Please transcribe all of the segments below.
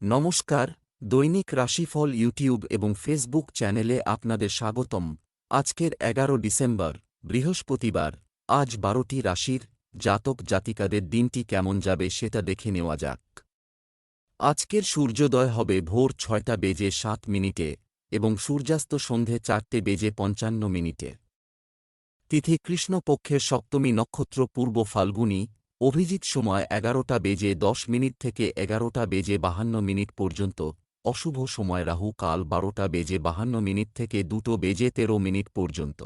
নমস্কার, দৈনিক রাশিফল ইউটিউব এবং ফেসবুক চ্যানেলে আপনাদের স্বাগতম। আজকের ১১ ডিসেম্বর, বৃহস্পতিবার। আজ ১২টি রাশির জাতক জাতিকাদের দিনটি কেমন যাবে সেটা দেখে নেওয়া যাক। আজকের সূর্যোদয় হবে ভোর ৬টা বেজে ৭ মিনিটে এবং সূর্যাস্ত সন্ধে ৪টে বেজে ৫৫ মিনিটে। তিথি কৃষ্ণপক্ষের সপ্তমী নক্ষত্র পূর্ব ফাল্গুনী। অভিজিৎ সময় ১১টা বেজে ১০ মিনিট থেকে ১১টা বেজে ৫২ মিনিট পর্যন্ত। অশুভ সময় রাহু কাল ১২টা বেজে ৫২ মিনিট থেকে ২টো বেজে ১৩ মিনিট পর্যন্ত।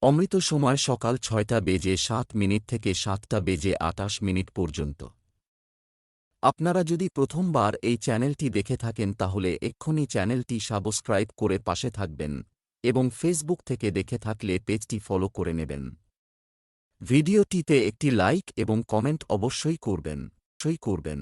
অমৃত সময় সকাল ৬টা বেজে ৭ মিনিট থেকে ৭টা বেজে ২৮ মিনিট পর্যন্ত। আপনারা যদি প্রথমবার এই চ্যানেলটি দেখে থাকেন তাহলে এক্ষুনি চ্যানেলটি সাবস্ক্রাইব করে পাশে থাকবেন এবং ফেসবুক থেকে দেখে থাকলে পেজটি ফলো করে নেবেন। ভিডিওটিতে একটি লাইক এবং কমেন্ট অবশ্যই করবেন।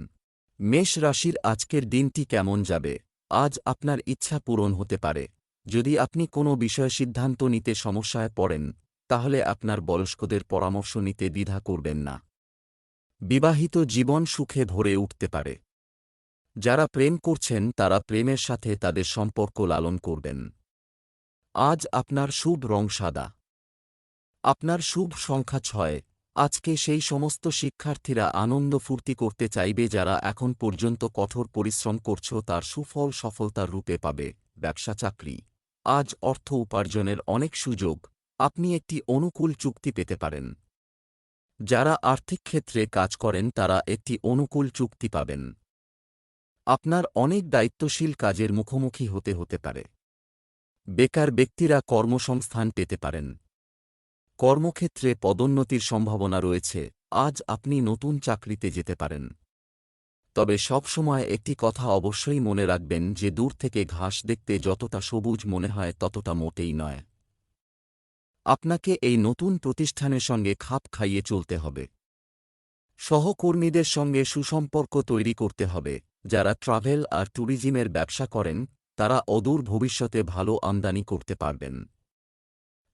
মেষ রাশির আজকের দিনটি কেমন যাবে? আজ আপনার ইচ্ছা পূরণ হতে পারে। যদি আপনি কোনো বিষয়ে সিদ্ধান্ত নিতে সমস্যায় পড়েন, তাহলে আপনার বয়স্কদের পরামর্শ নিতে দ্বিধা করবেন না। বিবাহিত জীবন সুখে ভরে উঠতে পারে। যারা প্রেম করছেন তারা প্রেমের সাথে তাদের সম্পর্ক লালন করবেন। আজ আপনার শুভ রং সাদা। আপনার শুভ সংখ্যা ৬। আজকে সেই সমস্ত শিক্ষার্থীরা আনন্দ ফুর্তি করতে চাইবে যারা এখন পর্যন্ত কঠোর পরিশ্রম করছ তার সুফল সফলতার রূপে পাবে। ব্যবসা চাকরি। আজ অর্থ উপার্জনের অনেক সুযোগ। আপনি একটি অনুকূল চুক্তি পেতে পারেন। যারা আর্থিক ক্ষেত্রে কাজ করেন তারা একটি অনুকূল চুক্তি পাবেন। আপনার অনেক দায়িত্বশীল কাজের মুখোমুখি হতে পারে। বেকার ব্যক্তিরা কর্মসংস্থান পেতে পারেন। কর্মক্ষেত্রে পদোন্নতির সম্ভাবনা রয়েছে। আজ আপনি নতুন চাকরিতে যেতে পারেন। তবে সবসময় একটি কথা অবশ্যই মনে রাখবেন যে দূর থেকে ঘাস দেখতে যতটা সবুজ মনে হয় ততটা মোটেই নয়। আপনাকে এই নতুন প্রতিষ্ঠানের সঙ্গে খাপ খাইয়ে চলতে হবে। সহকর্মীদের সঙ্গে সুসম্পর্ক তৈরি করতে হবে। যারা ট্রাভেল আর ট্যুরিজমের ব্যবসা করেন তারা অদূর ভবিষ্যতে ভালো আমদানি করতে পারবেন।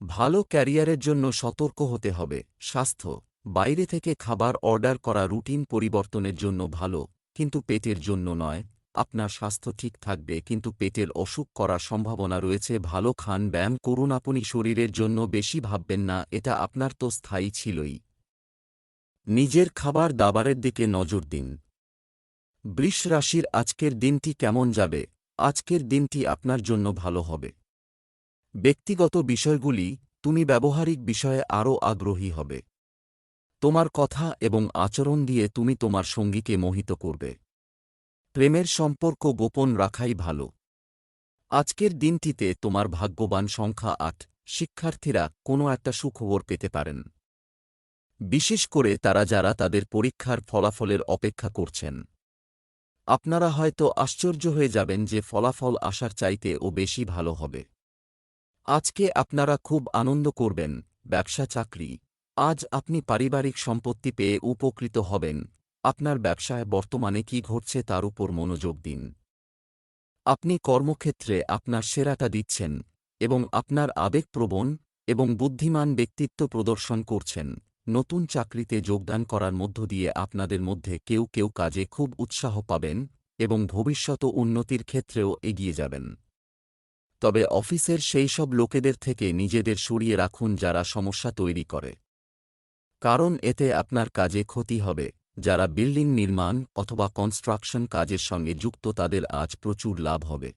ভালো ক্যারিয়ারের জন্য সতর্ক হতে হবে। স্বাস্থ্য। বাইরে থেকে খাবার অর্ডার করা রুটিন পরিবর্তনের জন্য ভালো, কিন্তু পেটের জন্য নয়। আপনার স্বাস্থ্য ঠিক থাকবে কিন্তু পেটের অসুখ করার সম্ভাবনা রয়েছে। ভালো খান, ব্যায়াম করুন। আপনি শরীরের জন্য বেশি ভাববেন না, এটা আপনার তো স্থায়ী ছিলই। নিজের খাবার দাবারের দিকে নজর দিন। বৃষ রাশির আজকের দিনটি কেমন যাবে? আজকের দিনটি আপনার জন্য ভালো হবে। ব্যক্তিগত বিষয়গুলি, তুমি ব্যবহারিক বিষয়ে আরও আগ্রহী হবে। তোমার কথা এবং আচরণ দিয়ে তুমি তোমার সঙ্গীকে মোহিত করবে। প্রেমের সম্পর্ক গোপন রাখাই ভালো। আজকের দিনটিতে তোমার ভাগ্যবান সংখ্যা ৮। শিক্ষার্থীরা কোনো একটা সুখবর পেতে পারেন। বিশেষ করে তারা যারা তাদের পরীক্ষার ফলাফলের অপেক্ষা করছেন। আপনারা হয়তো আশ্চর্য হয়ে যাবেন যে ফলাফল আসার চাইতেও বেশি ভালো হবে। আজকে আপনারা খুব আনন্দ করবেন। ব্যবসা চাকরি। আজ আপনি পারিবারিক সম্পত্তি পেয়ে উপকৃত হবেন। আপনার ব্যবসায় বর্তমানে কি ঘটছে তার উপর মনোযোগ দিন। আপনি কর্মক্ষেত্রে আপনার সেরাটা দিচ্ছেন এবং আপনার আবেগপ্রবণ এবং বুদ্ধিমান ব্যক্তিত্ব প্রদর্শন করছেন। নতুন চাকরিতে যোগদান করার মধ্য দিয়ে আপনাদের মধ্যে কেউ কাজে খুব উৎসাহ পাবেন এবং ভবিষ্যৎ উন্নতির ক্ষেত্রেও এগিয়ে যাবেন। তবে অফিসের সেই সব লোকেদের থেকে নিজেদের সরিয়ে রাখুন যারা সমস্যা তৈরি করে। কারণ এতে আপনার কাজে ক্ষতি হবে। যারা বিল্ডিং নির্মাণ অথবা কনস্ট্রাকশন কাজের সঙ্গে যুক্ত তাদের আজ প্রচুর লাভ হবে।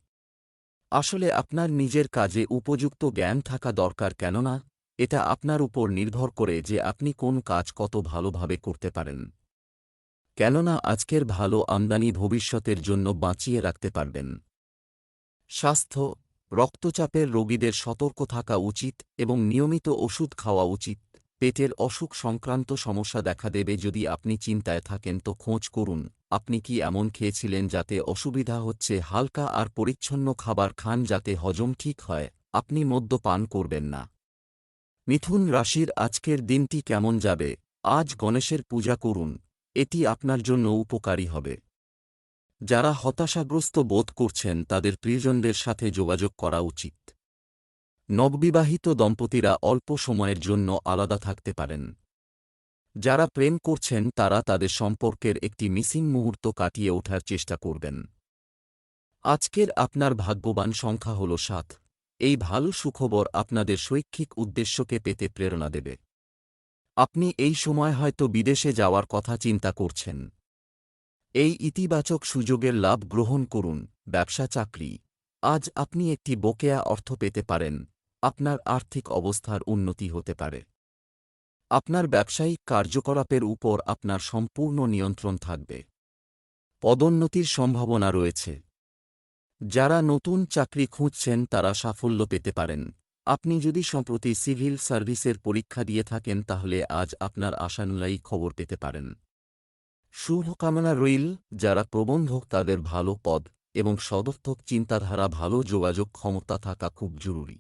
আসলে আপনার নিজের কাজে উপযুক্ত জ্ঞান থাকা দরকার, কেননা এটা আপনার উপর নির্ভর করে যে আপনি কোন কাজ কত ভালোভাবে করতে পারেন। কেননা আজকের ভালো আমদানি ভবিষ্যতের জন্য বাঁচিয়ে রাখতে পারবেন। স্বাস্থ্য। রক্তচাপের রোগীদের সতর্ক থাকা উচিত এবং নিয়মিত ওষুধ খাওয়া উচিত। পেটের অসুখ সংক্রান্ত সমস্যা দেখা দেবে। যদি আপনি চিন্তায় থাকেন তো খোঁজ করুন আপনি কি এমন খেয়েছিলেন যাতে অসুবিধা হচ্ছে। হালকা আর পরিচ্ছন্ন খাবার খান যাতে হজম ঠিক হয়। আপনি মদ্যপান করবেন না। মিথুন রাশির আজকের দিনটি কেমন যাবে? আজ গণেশের পূজা করুন, এটি আপনার জন্য উপকারী হবে। যারা হতাশাগ্রস্ত বোধ করছেন তাদের প্রিয়জনদের সাথে যোগাযোগ করা উচিত। নববিবাহিত দম্পতিরা অল্প সময়ের জন্য আলাদা থাকতে পারেন। যারা প্রেম করছেন তারা তাদের সম্পর্কের একটি মিসিং মুহূর্ত কাটিয়ে ওঠার চেষ্টা করবেন। আজকের আপনার ভাগ্যবান সংখ্যা হল 7। এই ভালো সুখবর আপনাদের শৈক্ষিক উদ্দেশ্যকে পেতে প্রেরণা দেবে। আপনি এই সময় হয়তো বিদেশে যাওয়ার কথা চিন্তা করছেন। এই ইতিবাচক সুযোগের লাভ গ্রহণ করুন। ব্যবসা চাকরি, আজ আপনি একটি বকেয়া অর্থ পেতে পারেন। আপনার আর্থিক অবস্থার উন্নতি হতে পারে। আপনার ব্যবসায়িক কার্যকলাপের উপর আপনার সম্পূর্ণ নিয়ন্ত্রণ থাকবে। পদোন্নতির সম্ভাবনা রয়েছে। যারা নতুন চাকরি খুঁজছেন তারা সাফল্য পেতে পারেন। আপনি যদি সম্প্রতি সিভিল সার্ভিসের পরীক্ষা দিয়ে থাকেন তাহলে আজ আপনার আশানুযায়ী খবর পেতে পারেন। শুভকামনা রইল। যারা প্রবন্ধক তাদের ভালো পদ এবং সদর্থক চিন্তাধারা, ভালো যোগাযোগ ক্ষমতা থাকা খুব জরুরি।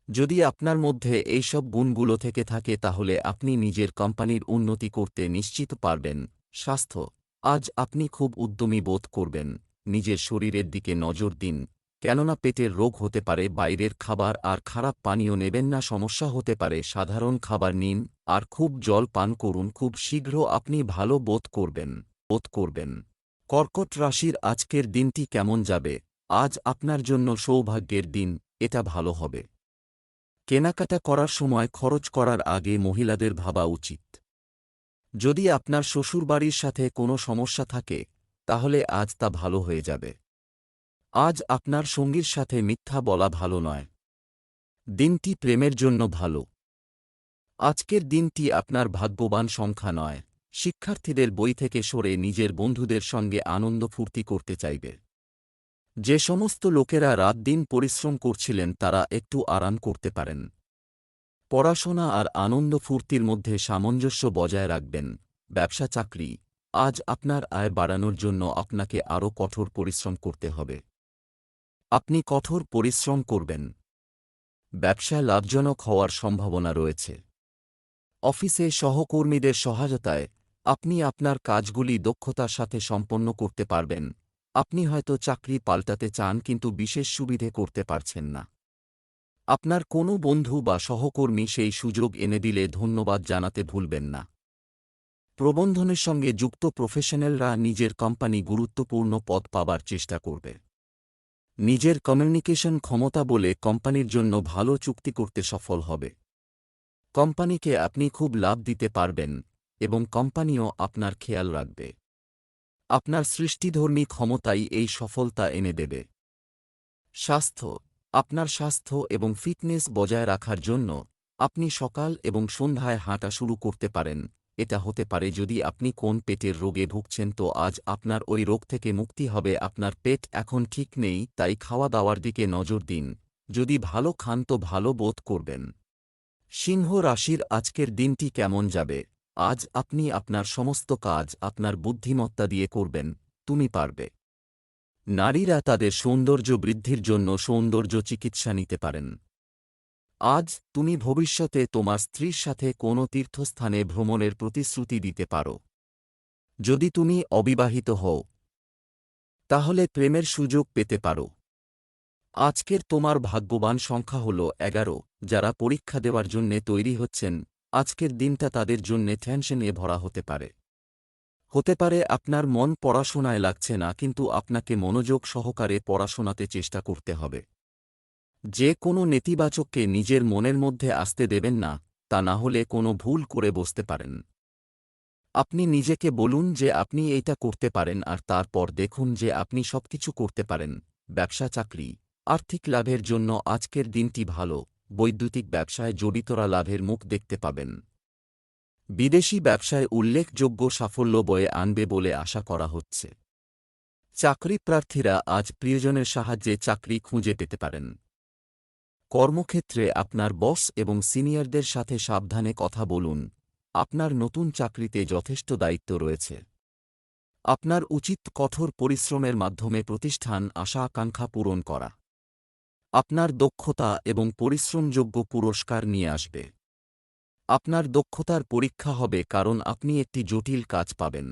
যদি আপনার মধ্যে এইসব গুণগুলো থেকে থাকে তাহলে আপনি নিজের কোম্পানির উন্নতি করতে নিশ্চিত পারবেন। স্বাস্থ্য, আজ আপনি খুব উদ্যমী বোধ করবেন। নিজের শরীরের দিকে নজর দিন, কেননা পেটের রোগ হতে পারে। বাইরের খাবার আর খারাপ পানীয় নেবেন না, সমস্যা হতে পারে। সাধারণ খাবার নিন আর খুব জল পান করুন। খুব শীঘ্র আপনি ভালো বোধ করবেন। কর্কট রাশির আজকের দিনটি কেমন যাবে? আজ আপনার জন্য সৌভাগ্যের দিন, এটা ভালো হবে। কেনাকাটা করার সময় খরচ করার আগে মহিলাদের ভাবা উচিত। যদি আপনার শ্বশুরবাড়ির সাথে কোনো সমস্যা থাকে তাহলে আজ তা ভালো হয়ে যাবে। আজ আপনার সঙ্গীর সাথে মিথ্যা বলা ভালো নয়। দিনটি প্রেমের জন্য ভালো। আজকের দিনটি আপনার ভাগ্যবান সংখ্যা নয়। শিক্ষার্থীদের বই থেকে সরে নিজের বন্ধুদের সঙ্গে আনন্দ ফুর্তি করতে চাইবে। যে সমস্ত লোকেরা রাত দিন পরিশ্রম করছিলেন তারা একটু আরাম করতে পারেন। পড়াশোনা আর আনন্দ ফুর্তির মধ্যে সামঞ্জস্য বজায় রাখবেন। ব্যবসা চাকরি, আজ আপনার আয় বাড়ানোর জন্য আপনাকে আরও কঠোর পরিশ্রম করতে হবে। আপনি কঠোর পরিশ্রম করবেন। ব্যবসায় লাভজনক হওয়ার সম্ভাবনা রয়েছে। অফিসে সহকর্মীদের সহায়তায় আপনি আপনার কাজগুলি দক্ষতার সাথে সম্পন্ন করতে পারবেন। আপনি হয়তো চাকরি পাল্টাতে চান কিন্তু বিশেষ সুবিধে করতে পারছেন না। আপনার কোনো বন্ধু বা সহকর্মী সেই সুযোগ এনে দিলে ধন্যবাদ জানাতে ভুলবেন না। প্রবন্ধনের সঙ্গে যুক্ত প্রফেশনালরা নিজের কোম্পানি গুরুত্বপূর্ণ পদ পাবার চেষ্টা করবে। নিজের কমিউনিকেশন ক্ষমতা বলে কোম্পানির জন্য ভালো চুক্তি করতে সফল হবে। কোম্পানিকে আপনি খুব লাভ দিতে পারবেন এবং কোম্পানিও আপনার খেয়াল রাখবে। আপনার সৃষ্টিধর্মী ক্ষমতাই এই সফলতা এনে দেবে। স্বাস্থ্য, আপনার স্বাস্থ্য এবং ফিটনেস বজায় রাখার জন্য আপনি সকাল এবং সন্ধ্যায় হাঁটা শুরু করতে পারেন। এটা হতে পারে যদি আপনি কোন পেটের রোগে ভুগছেন তো আজ আপনার ওই রোগ থেকে মুক্তি হবে। আপনার পেট এখন ঠিক নেই, তাই খাওয়া দাওয়ার দিকে নজর দিন। যদি ভালো খান তো ভালো বোধ করবেন। সিংহ রাশির আজকের দিনটি কেমন যাবে? আজ আপনি আপনার সমস্ত কাজ আপনার বুদ্ধিমত্তা দিয়ে করবেন। তুমি পারবে। নারীরা তাদের সৌন্দর্য বৃদ্ধির জন্য সৌন্দর্য চিকিৎসা নিতে পারেন। আজ তুমি ভবিষ্যতে তোমার স্ত্রীর সাথে কোনো তীর্থস্থানে ভ্রমণের প্রতিশ্রুতি দিতে পারো। যদি তুমি অবিবাহিত হও তাহলে প্রেমের সুযোগ পেতে পারো। আজকের তোমার ভাগ্যবান সংখ্যা হল 11। যারা পরীক্ষা দেওয়ার জন্যে তৈরি হচ্ছেন আজকের দিনটা তাদের জন্যে টেনশনে ভরা হতে পারে আপনার মন পড়াশোনায় লাগছে না, কিন্তু আপনাকে মনোযোগ সহকারে পড়াশোনাতে চেষ্টা করতে হবে। যে কোনো নেতিবাচককে নিজের মনের মধ্যে আসতে দেবেন না, তা না হলে কোনো ভুল করে বসতে পারেন। আপনি নিজেকে বলুন যে আপনি এইটা করতে পারেন আর তারপর দেখুন যে আপনি সবকিছু করতে পারেন। ব্যবসা চাকরি, আর্থিক লাভের জন্য আজকের দিনটি ভালো। বৈদ্যুতিক ব্যবসায় জড়িতরা লাভের মুখ দেখতে পাবেন। বিদেশি ব্যবসায় উল্লেখযোগ্য সাফল্য বয়ে আনবে বলে আশা করা হচ্ছে। চাকরি প্রার্থীরা আজ প্রিয়জনের সাহায্যে চাকরি খুঁজে পেতে পারেন। কর্মক্ষেত্রে আপনার বস এবং সিনিয়রদের সাথে সাবধানে কথা বলুন। আপনার নতুন চাকরিতে যথেষ্ট দায়িত্ব রয়েছে। আপনার উচিত কঠোর পরিশ্রমের মাধ্যমে প্রতিষ্ঠান আশা আকাঙ্ক্ষা পূরণ করা। আপনার দক্ষতা এবং পরিশ্রমযোগ্য পুরস্কার নিয়ে আসবে। আপনার দক্ষতার পরীক্ষা হবে কারণ আপনি একটি জটিল কাজ পাবেন।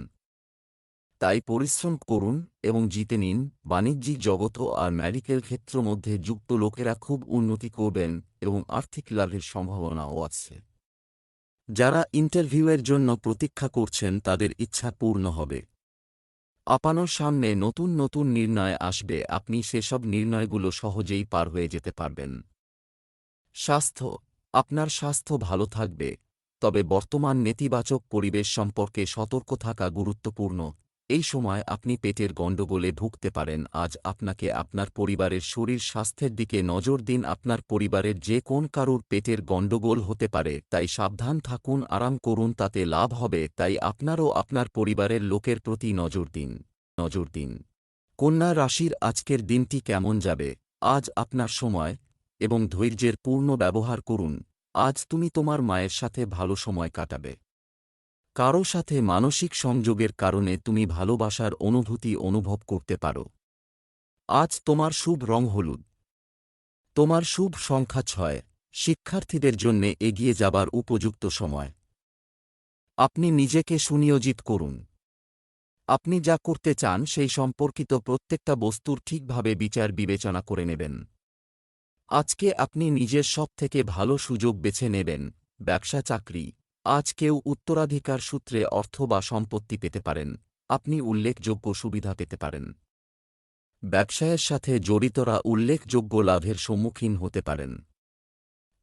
তাই পরিশ্রম করুন এবং জিতে নিন। বাণিজ্যিক জগত আর মেডিকেল ক্ষেত্র মধ্যে যুক্ত লোকেরা খুব উন্নতি করবেন এবং আর্থিক লাভের সম্ভাবনাও আছে। যারা ইন্টারভিউয়ের জন্য প্রতীক্ষা করছেন তাদের ইচ্ছা পূর্ণ হবে। আপনার সামনে নতুন নতুন নির্ণয় আসবে, আপনি সেসব নির্ণয়গুলো সহজেই পার হয়ে যেতে পারবেন। স্বাস্থ্য, আপনার স্বাস্থ্য ভালো থাকবে, তবে বর্তমান নেতিবাচক পরিবেশ সম্পর্কে সতর্ক থাকা গুরুত্বপূর্ণ। এই সময় আপনি পেটের গণ্ডগোলে ভুগতে পারেন। আজ আপনাকে আপনার পরিবারের শরীর স্বাস্থ্যের দিকে নজর দিন। আপনার পরিবারের যে কোন কারুর পেটের গণ্ডগোল হতে পারে, তাই সাবধান থাকুন, আরাম করুন, তাতে লাভ হবে। তাই আপনারও আপনার পরিবারের লোকের প্রতি নজর দিন। কন্যা রাশির আজকের দিনটি কেমন যাবে? আজ আপনার সময় এবং ধৈর্যের পূর্ণ ব্যবহার করুন। আজ তুমি তোমার মায়ের সাথে ভালো সময় কাটাবে। কারো সাথে মানসিক সংযোগের কারণে তুমি ভালোবাসার অনুভূতি অনুভব করতে পারো। আজ তোমার শুভ রং হলুদ। তোমার শুভ সংখ্যা 6। শিক্ষার্থীদের জন্যে এগিয়ে যাবার উপযুক্ত সময়। আপনি নিজেকে সুনিয়োজিত করুন। আপনি যা করতে চান সেই সম্পর্কিত প্রত্যেকটা বস্তুর ঠিকভাবে বিচার বিবেচনা করে নেবেন। আজকে আপনি নিজের সবথেকে ভালো সুযোগ বেছে নেবেন। ব্যবসা চাকরি, আজ কেউ উত্তরাধিকার সূত্রে অর্থ বা সম্পত্তি পেতে পারেন। আপনি উল্লেখযোগ্য সুবিধা পেতে পারেন। ব্যবসায়ের সাথে জড়িতরা উল্লেখযোগ্য লাভের সম্মুখীন হতে পারেন।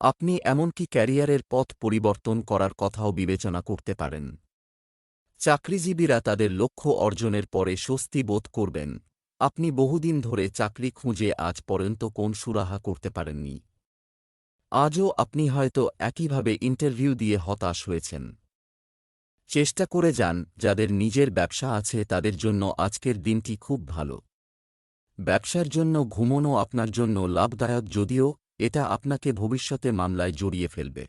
আপনি এমনকি ক্যারিয়ারের পথ পরিবর্তন করার কথাও বিবেচনা করতে পারেন। চাকরিজীবীরা তাদের লক্ষ্য অর্জনের পরে স্বস্তি বোধ করবেন। আপনি বহুদিন ধরে চাকরি খুঁজে আজ পর্যন্ত কোন সুরাহা করতে পারেননি। আজও আপনি হয়তো একইভাবে ইন্টারভিউ দিয়ে হতাশ হয়েছেন। চেষ্টা করে যান। যাদের নিজের ব্যবসা আছে তাদের জন্য আজকের দিনটি খুব ভালো। ব্যবসার জন্য ঘুমোনো আপনার জন্য লাভদায়ক, যদিও এটা আপনাকে ভবিষ্যতে মামলায় জড়িয়ে ফেলবে।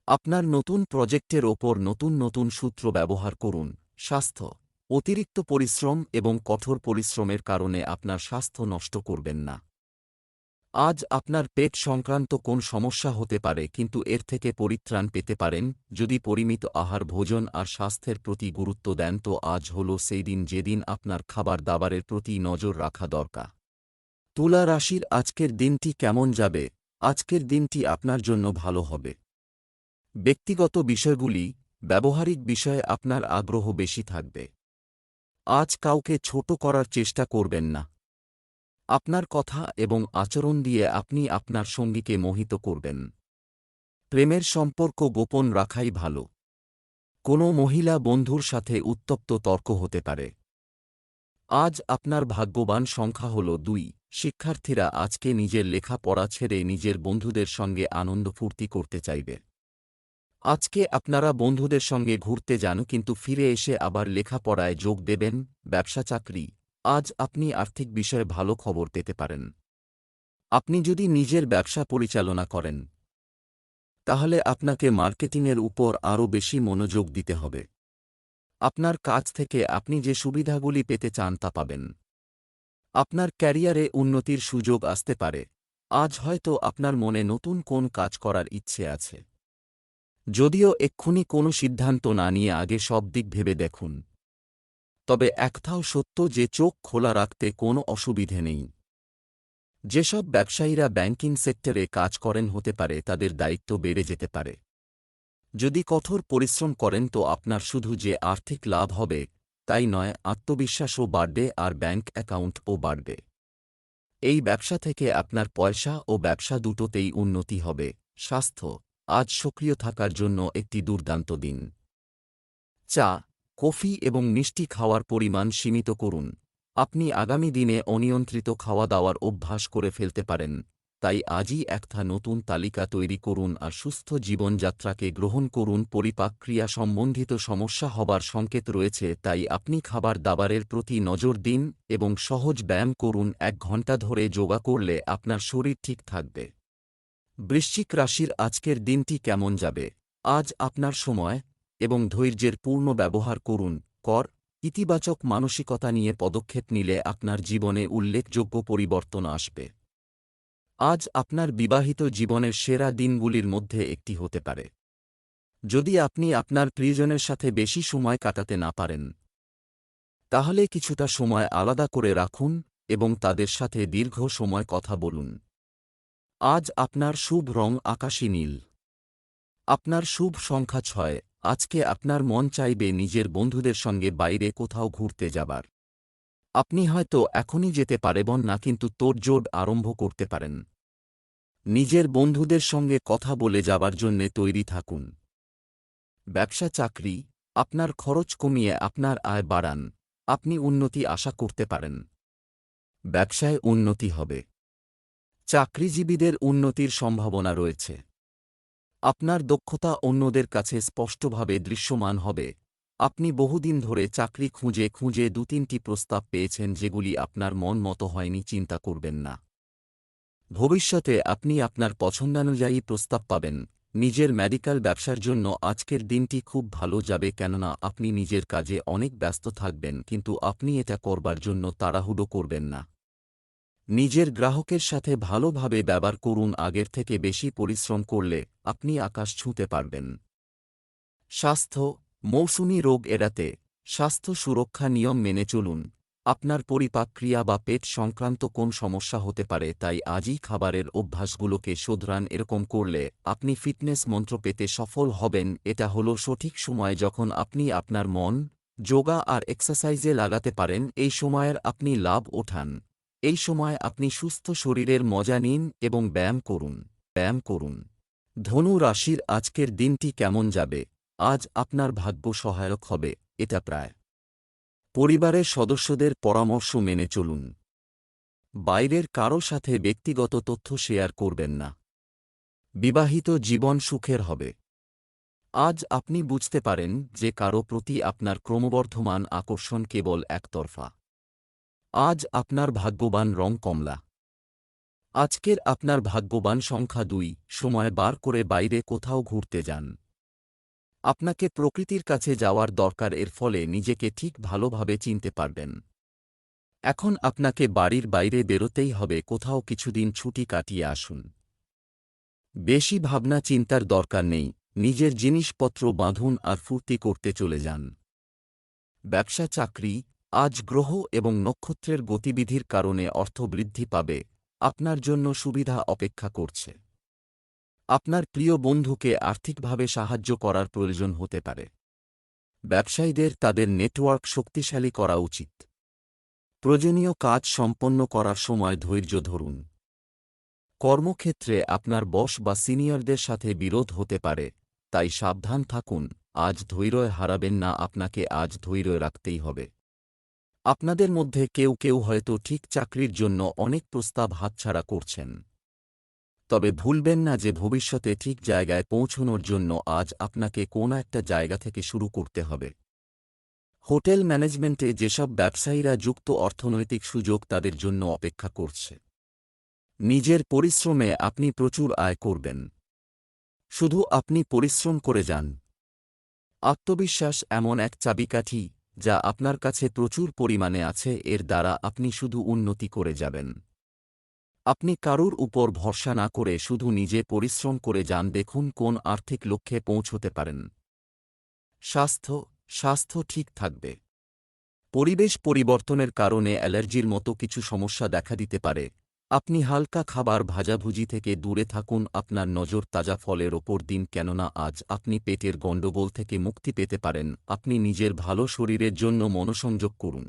আপনার নতুন প্রজেক্টের ওপর নতুন নতুন সূত্র ব্যবহার করুন। স্বাস্থ্য, অতিরিক্ত পরিশ্রম এবং কঠোর পরিশ্রমের কারণে আপনার স্বাস্থ্য নষ্ট করবেন না। আজ আপনার পেট সংক্রান্ত কোন সমস্যা হতে পারে, কিন্তু এর থেকে পরিত্রাণ পেতে পারেন যদি পরিমিত আহার, ভোজন আর স্বাস্থ্যের প্রতি গুরুত্ব দেন। তো আজ হল সেই দিন যেদিন আপনার খাবার দাবারের প্রতি নজর রাখা দরকার। তুলা রাশির আজকের দিনটি কেমন যাবে? আজকের দিনটি আপনার জন্য ভালো হবে। ব্যক্তিগত বিষয়গুলি, ব্যবহারিক বিষয়ে আপনার আগ্রহ বেশি থাকবে। আজ কাউকে ছোট করার চেষ্টা করবেন না। আপনার কথা এবং আচরণ দিয়ে আপনি আপনার সঙ্গীকে মোহিত করবেন। প্রেমের সম্পর্ক গোপন রাখাই ভালো। কোনো মহিলা বন্ধুর সাথে উত্তপ্ত তর্ক হতে পারে। আজ আপনার ভাগ্যবান সংখ্যা হল 2। শিক্ষার্থীরা আজকে নিজের লেখাপড়া ছেড়ে নিজের বন্ধুদের সঙ্গে আনন্দ ফুর্তি করতে চাইবে। আজকে আপনারা বন্ধুদের সঙ্গে ঘুরতে যান, কিন্তু ফিরে এসে আবার লেখাপড়ায় যোগ দেবেন। ব্যবসা চাকরি, আজ আপনি আর্থিক বিষয়ে ভালো খবর পেতে পারেন। আপনি যদি নিজের ব্যবসা পরিচালনা করেন, তাহলে আপনাকে মার্কেটিংয়ের উপর আরও বেশি মনোযোগ দিতে হবে। আপনার কাজ থেকে আপনি যে সুবিধাগুলি পেতে চান তা পাবেন। আপনার ক্যারিয়ারে উন্নতির সুযোগ আসতে পারে। আজ হয়তো আপনার মনে নতুন কোন কাজ করার ইচ্ছে আছে। যদিও এক্ষুনি কোনো সিদ্ধান্ত না নিয়ে আগে সব দিক ভেবে দেখুন। তবে একটাও সত্য যে চোখ খোলা রাখতে কোনো অসুবিধে নেই। যেসব ব্যবসায়ীরা ব্যাংকিং সেক্টরে কাজ করেন হতে পারে তাদের দায়িত্ব বেড়ে যেতে পারে। যদি কঠোর পরিশ্রম করেন তো আপনার শুধু যে আর্থিক লাভ হবে তাই নয়, আত্মবিশ্বাসও বাড়বে আর ব্যাংক অ্যাকাউন্টও বাড়বে। এই ব্যবসা থেকে আপনার পয়সা ও ব্যবসা দুটোতেই উন্নতি হবে। স্বাস্থ্য, আজ সক্রিয় থাকার জন্য একটি দুর্দান্ত দিন। চা, কফি এবং মিষ্টি খাওয়ার পরিমাণ সীমিত করুন। আপনি আগামী দিনে অনিয়ন্ত্রিত খাওয়া দাওয়ার অভ্যাস করে ফেলতে পারেন। তাই আজই একটা নতুন তালিকা তৈরি করুন আর সুস্থ জীবনযাত্রাকে গ্রহণ করুন। পরিপাক ক্রিয়া সম্বন্ধিত সমস্যা হবার সংকেত রয়েছে, তাই আপনি খাবার দাবারের প্রতি নজর দিন এবং সহজ ব্যায়াম করুন। 1 ঘন্টা ধরে যোগা করলে আপনার শরীর ঠিক থাকবে। বৃশ্চিক রাশির আজকের দিনটি কেমন যাবে? আজ আপনার সময় এবং ধৈর্যের পূর্ণ ব্যবহার করুন। ইতিবাচক মানসিকতা নিয়ে পদক্ষেপ নিলে আপনার জীবনে উল্লেখযোগ্য পরিবর্তন আসবে। আজ আপনার বিবাহিত জীবনের সেরা দিনগুলির মধ্যে একটি হতে পারে। যদি আপনি আপনার প্রিয়জনের সাথে বেশি সময় কাটাতে না পারেন, তাহলে কিছুটা সময় আলাদা করে রাখুন এবং তাদের সাথে দীর্ঘ সময় কথা বলুন। আজ আপনার শুভ রং আকাশী নীল। আপনার শুভ সংখ্যা 6। আজকে আপনার মন চাইবে নিজের বন্ধুদের সঙ্গে বাইরে কোথাও ঘুরতে যাবার। আপনি হয়তো এখনই যেতে পারবেন না, কিন্তু তোড়জোড় আরম্ভ করতে পারেন। নিজের বন্ধুদের সঙ্গে কথা বলে যাবার জন্যে তৈরি থাকুন। ব্যবসা চাকরি, আপনার খরচ কমিয়ে আপনার আয় বাড়ান। আপনি উন্নতি আশা করতে পারেন। ব্যবসায় উন্নতি হবে। চাকরিজীবীদের উন্নতির সম্ভাবনা রয়েছে। আপনার দক্ষতা অন্যদের কাছে স্পষ্টভাবে দৃশ্যমান হবে। আপনি বহুদিন ধরে চাকরি খুঁজে খুঁজে 2-3টি প্রস্তাব পেয়েছেন যেগুলি আপনার মন মতো হয়নি, চিন্তা করবেন না। ভবিষ্যতে আপনি আপনার পছন্দানুযায়ী প্রস্তাব পাবেন। নিজের মেডিকেল ব্যবসার জন্য আজকের দিনটি খুব ভালো যাবে, কেননা আপনি নিজের কাজে অনেক ব্যস্ত থাকবেন, কিন্তু আপনি এটা করবার জন্য তাড়াহুড়ো করবেন না। নিজের গ্রাহকের সাথে ভালোভাবে ব্যবহার করুন। আগের থেকে বেশি পরিশ্রম করলে আপনি আকাশ ছুঁতে পারবেন। স্বাস্থ্য, মৌসুমী রোগ এড়াতে স্বাস্থ্য সুরক্ষা নিয়ম মেনে চলুন। আপনার পরিপাক ক্রিয়া বা পেট সংক্রান্ত কোন সমস্যা হতে পারে, তাই আজই খাবারের অভ্যাসগুলোকে শোধরান। এরকম করলে আপনি ফিটনেস মন্ত্র পেতে সফল হবেন। এটা হলো সঠিক সময় যখন আপনি আপনার মন যোগা আর এক্সারসাইজে লাগাতে পারেন। এই সময়ের আপনি লাভ ওঠান। এই সময় আপনি সুস্থ শরীরের মজা নিন এবং ব্যায়াম করুন। ধনু রাশির আজকের দিনটি কেমন যাবে? আজ আপনার ভাগ্য সহায়ক হবে, এটা প্রায়। পরিবারের সদস্যদের পরামর্শ মেনে চলুন। বাইরের কারো সাথে ব্যক্তিগত তথ্য শেয়ার করবেন না। বিবাহিত জীবন সুখের হবে। আজ আপনি বুঝতে পারেন যে কারো প্রতি আপনার ক্রমবর্ধমান আকর্ষণ কেবল একতরফা। আজ আপনার ভাগ্যবান রং কমলা। আজকের আপনার ভাগ্যবান সংখ্যা 2। সময় বার করে বাইরে কোথাও ঘুরতে যান। আপনাকে প্রকৃতির কাছে যাওয়ার দরকার, এর ফলে নিজেকে ঠিক ভালোভাবে চিনতে পারবেন। এখন আপনাকে বাড়ির বাইরে বেরোতেই হবে, কোথাও কিছুদিন ছুটি কাটিয়ে আসুন। বেশি ভাবনা চিন্তার দরকার নেই, নিজের জিনিসপত্র বাঁধুন আর ফুর্তি করতে চলে যান। ব্যবসা চাকরি, আজ গ্রহ এবং নক্ষত্রের গতিবিধির কারণে অর্থ বৃদ্ধি পাবে। আপনার জন্য সুবিধা অপেক্ষা করছে। আপনার প্রিয় বন্ধুকে আর্থিকভাবে সাহায্য করার প্রয়োজন হতে পারে। ব্যবসায়ীদের তাদের নেটওয়ার্ক শক্তিশালী করা উচিত। প্রয়োজনীয় কাজ সম্পন্ন করার সময় ধৈর্য ধরুন। কর্মক্ষেত্রে আপনার বস বা সিনিয়রদের সাথে বিরোধ হতে পারে, তাই সাবধান থাকুন। আজ ধৈর্য হারাবেন না, আপনাকে আজ ধৈর্য রাখতেই হবে। আপনাদের মধ্যে কেউ কেউ হয়তো ঠিক চাকরির জন্য অনেক প্রস্তাব হাতছাড়া করছেন। তবে ভুলবেন না যে ভবিষ্যতে ঠিক জায়গায় পৌঁছনোর জন্য আজ আপনাকে কোনো একটা জায়গা থেকে শুরু করতে হবে। হোটেল ম্যানেজমেন্টে যেসব ব্যবসায়ীরা যুক্ত, অর্থনৈতিক সুযোগ তাদের জন্য অপেক্ষা করছে। নিজের পরিশ্রমে আপনি প্রচুর আয় করবেন। শুধু আপনি পরিশ্রম করে যান। আত্মবিশ্বাস এমন এক চাবিকাঠি যা আপনার কাছে প্রচুর পরিমাণে আছে, এর দ্বারা আপনি শুধু উন্নতি করে যাবেন। আপনি কারুর উপর ভরসা না করে শুধু নিজে পরিশ্রম করে যান, দেখুন কোন আর্থিক লক্ষ্যে পৌঁছতে পারেন। স্বাস্থ্য ঠিক থাকবে। পরিবেশ পরিবর্তনের কারণে অ্যালার্জির মতো কিছু সমস্যা দেখা দিতে পারে। আপনি হালকা খাবার ভাজাভুজি থেকে দূরে থাকুন। আপনার নজর তাজা ফলের ওপর দিন, কেননা আজ আপনি পেটের গণ্ডগোল থেকে মুক্তি পেতে পারেন। আপনি নিজের ভালো শরীরের জন্য মনোসংযোগ করুন।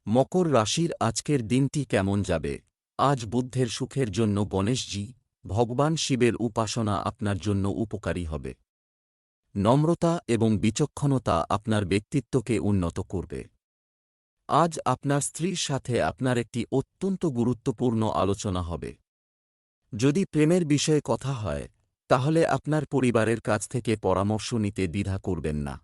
মকর রাশির আজকের দিনটি কেমন যাবে? আজ বুদ্ধের সুখের জন্য গণেশজি, ভগবান শিবের উপাসনা আপনার জন্য উপকারী হবে। নম্রতা এবং বিচক্ষণতা আপনার ব্যক্তিত্বকে উন্নত করবে। আজ আপনার স্ত্রীর সাথে আপনার একটি অত্যন্ত গুরুত্বপূর্ণ আলোচনা হবে। যদি প্রেমের বিষয়ে কথা হয়, তাহলে আপনার পরিবারের কাছ থেকে পরামর্শ নিতে দ্বিধা করবেন না।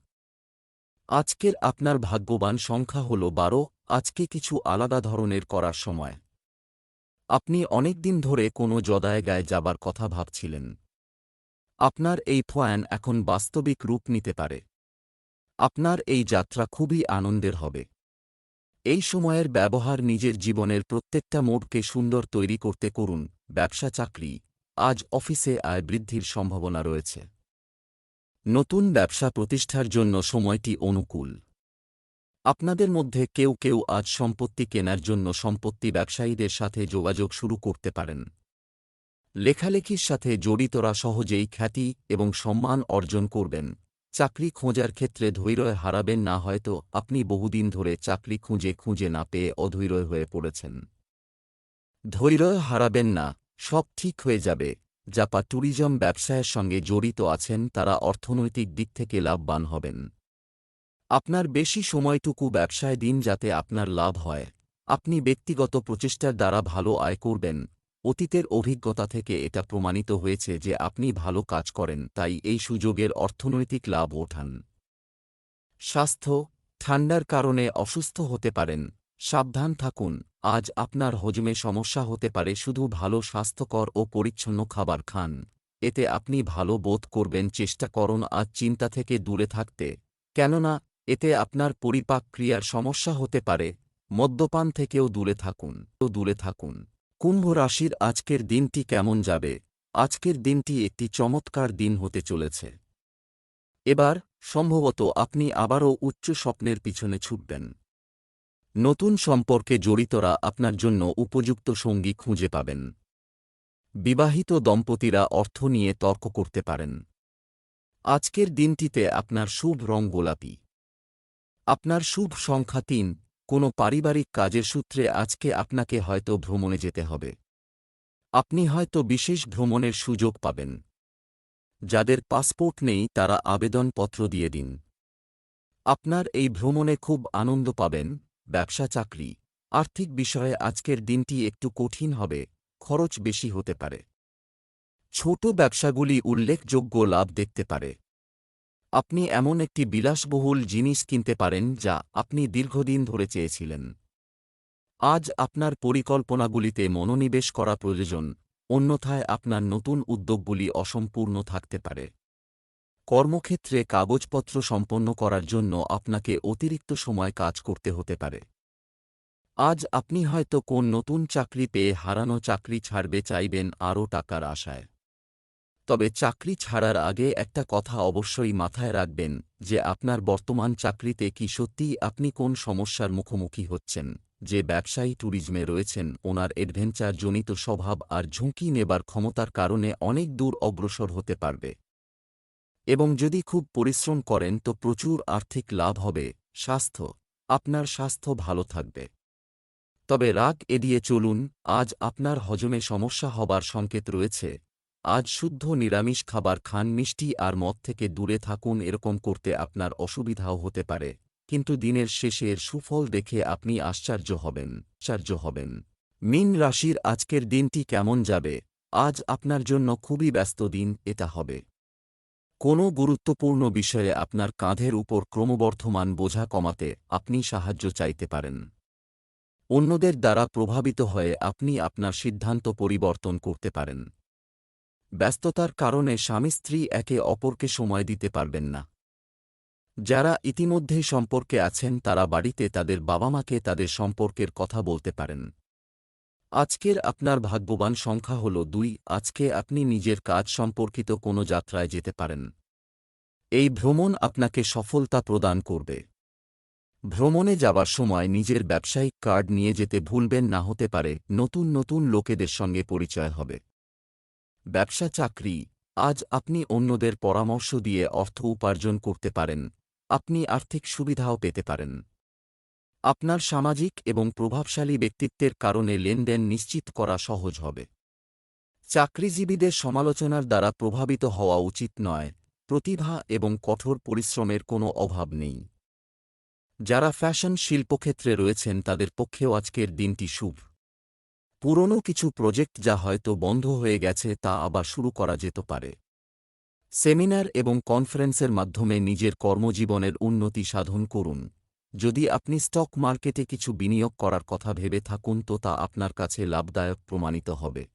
আজকের আপনার ভাগ্যবান সংখ্যা হল 12। আজকে কিছু আলাদা ধরনের করার সময়। আপনি অনেক দিন ধরে কোনো জায়গায় যাবার কথা ভাবছিলেন। আপনার এই প্ল্যান এখন বাস্তবিক রূপ নিতে পারে। আপনার এই যাত্রা খুবই আনন্দের হবে। এই সময়ের ব্যবহার নিজের জীবনের প্রত্যেকটা মোড়কে সুন্দর তৈরি করতে করুন। ব্যবসা চাকরি, আজ অফিসে আয় বৃদ্ধির সম্ভাবনা রয়েছে। নতুন ব্যবসা প্রতিষ্ঠার জন্য সময়টি অনুকূল। আপনাদের মধ্যে কেউ কেউ আজ সম্পত্তি কেনার জন্য সম্পত্তি ব্যবসায়ীদের সাথে যোগাযোগ শুরু করতে পারেন। লেখালেখির সাথে জড়িতরা সহজেই খ্যাতি এবং সম্মান অর্জন করবেন। চাকরি খোঁজার ক্ষেত্রে ধৈর্য হারাবেন না, হয়তো আপনি বহুদিন ধরে চাকরি খুঁজে খুঁজে না পেয়ে অধৈর্য হয়ে পড়েছেন। ধৈর্য হারাবেন না, সব ঠিক হয়ে যাবে। যারা ট্যুরিজম ব্যবসায়ের সঙ্গে জড়িত আছেন তারা অর্থনৈতিক দিক থেকে লাভবান হবেন। আপনার বেশি সময়টুকু ব্যবসায় দিন যাতে আপনার লাভ হয়। আপনি ব্যক্তিগত প্রচেষ্টার দ্বারা ভালো আয় করবেন। অতীতের অভিজ্ঞতা থেকে এটা প্রমাণিত হয়েছে যে আপনি ভালো কাজ করেন, তাই এই সুযোগের অর্থনৈতিক লাভ ওঠান। স্বাস্থ্য, ঠান্ডার কারণে অসুস্থ হতে পারেন, সাবধান থাকুন। আজ আপনার হজমে সমস্যা হতে পারে, শুধু ভালো স্বাস্থ্যকর ও পরিচ্ছন্ন খাবার খান, এতে আপনি ভালো বোধ করবেন। চেষ্টা করুন আজ চিন্তা থেকে দূরে থাকতে, কেননা এতে আপনার পরিপাক ক্রিয়ার সমস্যা হতে পারে। মদ্যপান থেকেও দূরে থাকুন। কুম্ভ রাশির আজকের দিনটি কেমন যাবে? আজকের দিনটি একটি চমৎকার দিন হতে চলেছে। এবার সম্ভবত আপনি আবারও উচ্চ স্বপ্নের পিছনে ছুটবেন। নতুন সম্পর্কে জড়িতরা আপনার জন্য উপযুক্ত সঙ্গী খুঁজে পাবেন। বিবাহিত দম্পতিরা অর্থ নিয়ে তর্ক করতে পারেন। আজকের দিনটিতে আপনার শুভ রং গোলাপি। আপনার শুভ সংখ্যা ৩। কোনো পারিবারিক কাজের সূত্রে আজকে আপনাকে হয়তো ভ্রমণে যেতে হবে। আপনি হয়তো বিশেষ ভ্রমণের সুযোগ পাবেন। যাদের পাসপোর্ট নেই তারা আবেদনপত্র দিয়ে দিন। আপনার এই ভ্রমণে খুব আনন্দ পাবেন। ব্যবসা, চাকরি, আর্থিক বিষয়ে আজকের দিনটি একটু কঠিন হবে, খরচ বেশি হতে পারে। ছোট ব্যবসাগুলি উল্লেখযোগ্য লাভ দেখতে পারে। আপনি এমন একটি বিলাসবহুল জিনিস কিনতে পারেন যা আপনি দীর্ঘদিন ধরে চেয়েছিলেন। আজ আপনার পরিকল্পনাগুলিতে মনোনিবেশ করা প্রয়োজন, অন্যথায় আপনার নতুন উদ্যোগগুলি অসম্পূর্ণ থাকতে পারে। কর্মক্ষেত্রে কাগজপত্র সম্পন্ন করার জন্য আপনাকে অতিরিক্ত সময় কাজ করতে হতে পারে। আজ আপনি হয়তো কোন নতুন চাকরি পেয়ে হারানো চাকরি ছাড়বে চাইবেন আরও টাকার আশায়। তবে চাকরি ছাড়ার আগে একটা কথা অবশ্যই মাথায় রাখবেন যে আপনার বর্তমান চাকরিতে কি সত্যিই আপনি কোন সমস্যার মুখোমুখি হচ্ছেন। যে ব্যবসায়ী ট্যুরিজমে রয়েছেন ওনার অ্যাডভেঞ্চারজনিত স্বভাব আর ঝুঁকি নেবার ক্ষমতার কারণে অনেক দূর অগ্রসর হতে পারবে। এবং যদি খুব পরিশ্রম করেন তো প্রচুর আর্থিক লাভ হবে। স্বাস্থ্য, আপনার স্বাস্থ্য ভালো থাকবে। তবে রাগ এড়িয়ে চলুন, আজ আপনার হজমে সমস্যা হবার সংকেত রয়েছে। আজ শুদ্ধ নিরামিষ খাবার খান, মিষ্টি আর মদ থেকে দূরে থাকুন। এরকম করতে আপনার অসুবিধাও হতে পারে, কিন্তু দিনের শেষে এর সুফল দেখে আপনি আশ্চর্য হবেন। মীন রাশির আজকের দিনটি কেমন যাবে? আজ আপনার জন্য খুবই ব্যস্ত দিন এটা হবে। কোনো গুরুত্বপূর্ণ বিষয়ে আপনার কাঁধের উপর ক্রমবর্ধমান বোঝা কমাতে আপনি সাহায্য চাইতে পারেন। অন্যদের দ্বারা প্রভাবিত হয়ে আপনি আপনার সিদ্ধান্ত পরিবর্তন করতে পারেন। ব্যস্ততার কারণে স্বামী স্ত্রী একে অপরকে সময় দিতে পারবেন না। যারা ইতিমধ্যেই সম্পর্কে আছেন তারা বাড়িতে তাদের বাবা মাকে তাদের সম্পর্কের কথা বলতে পারেন। আজকের আপনার ভাগ্যবান সংখ্যা হল ২। আজকে আপনি নিজের কাজ সম্পর্কিত কোনো যাত্রায় যেতে পারেন। এই ভ্রমণ আপনাকে সফলতা প্রদান করবে। ভ্রমণে যাবার সময় নিজের ব্যবসায়িক কার্ড নিয়ে যেতে ভুলবেন না, হতে পারে নতুন নতুন লোকেদের সঙ্গে পরিচয় হবে। ব্যবসা, চাকরি, আজ আপনি অন্যদের পরামর্শ দিয়ে অর্থ উপার্জন করতে পারেন। আপনি আর্থিক সুবিধাও পেতে পারেন। আপনার সামাজিক এবং প্রভাবশালী ব্যক্তিত্বের কারণে লেনদেন নিশ্চিত করা সহজ হবে। চাকরিজীবীদের সমালোচনার দ্বারা প্রভাবিত হওয়া উচিত নয়। প্রতিভা এবং কঠোর পরিশ্রমের কোনো অভাব নেই। যারা ফ্যাশন শিল্পক্ষেত্রে রয়েছেন তাদের পক্ষেও আজকের দিনটি শুভ। পুরনো কিছু প্রজেক্ট যা হয়তো বন্ধ হয়ে গেছে তা আবার শুরু করা যেতে পারে। সেমিনার এবং কনফারেন্সের মাধ্যমে নিজের কর্মজীবনের উন্নতি সাধন করুন। যদি আপনি স্টক মার্কেটে কিছু বিনিয়োগ করার কথা ভেবে থাকুন তো তা আপনার কাছে লাভদায়ক প্রমাণিত হবে।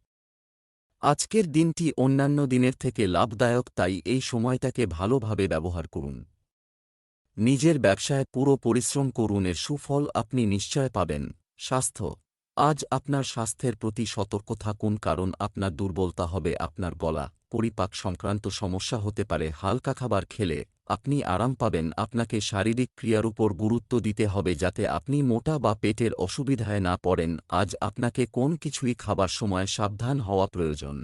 আজকের দিনটি অন্যান্য দিনের থেকে লাভদায়ক, তাই এই সময়টাকে ভালোভাবে ব্যবহার করুন। নিজের ব্যবসায় পুরো পরিশ্রম করুন, এর সুফল আপনি নিশ্চয় পাবেন। স্বাস্থ্য, আজ আপনার স্বাস্থ্যের প্রতি সতর্ক থাকুন, কারণ আপনার দুর্বলতা হবে আপনার গলা, পরিপাক সংক্রান্ত সমস্যা হতে পারে। হালকা খাবার খেলে আপনি আরাম পাবেন। আপনাকে শারীরিক ক্রিয়ার উপর গুরুত্ব দিতে হবে যাতে আপনি মোটা বা পেটের অসুবিধায় না পড়েন। আজ আপনাকে কোন কিছুই খাবার সময় সাবধান হওয়া প্রয়োজন।